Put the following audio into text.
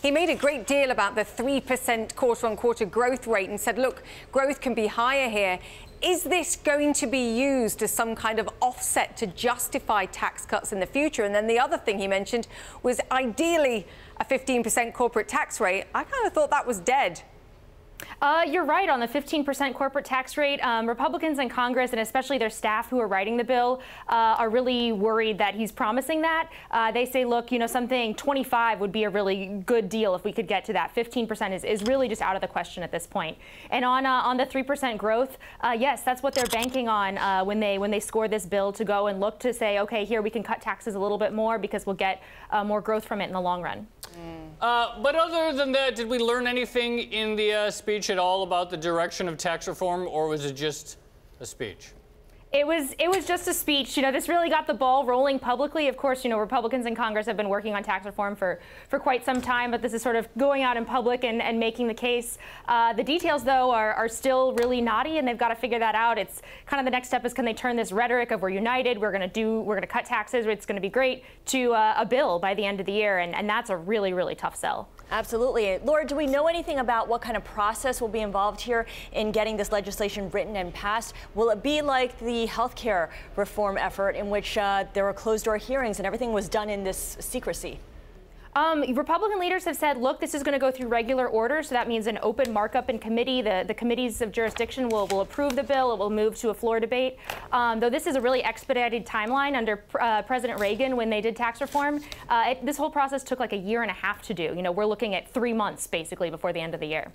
He made a great deal about the 3% quarter-on-quarter growth rate and said, look, growth can be higher here. Is this going to be used as some kind of offset to justify tax cuts in the future? And then the other thing he mentioned was ideally a 15% corporate tax rate. I kind of thought that was dead. You're right on the 15% corporate tax rate. Republicans in Congress, and especially their staff who are writing the bill, are really worried that he's promising that. They say, look, something 25 would be a really good deal if we could get to that. 15% is really just out of the question at this point. And on the 3% growth, yes, that's what they're banking on when they score this bill, to go and look to say, OK, here we can cut taxes a little bit more because we'll get more growth from it in the long run. But other than that, did we learn anything in the speech at all about the direction of tax reform, or was it just a speech? It was just a speech. This really got the ball rolling publicly. Of course, Republicans in Congress have been working on tax reform for quite some time, but this is sort of going out in public and making the case. The details, though, are still really knotty, and they've got to figure that out. It's kind of the next step is, can they turn this rhetoric of we're united, we're going to cut taxes, it's going to be great, to a bill by the end of the year, and that's a really, really tough sell. Absolutely. Laura, do we know anything about what kind of process will be involved here in getting this legislation written and passed? Will it be like the healthcare reform effort in which there were closed-door hearings and everything was done in this secrecy? Republican leaders have said, look, this is going to go through regular order, so that means an open markup in committee. The committees of jurisdiction will approve the bill. It will move to a floor debate. Though this is a really expedited timeline under President Reagan when they did tax reform. This whole process took like a year and a half to do. We're looking at 3 months, basically, before the end of the year.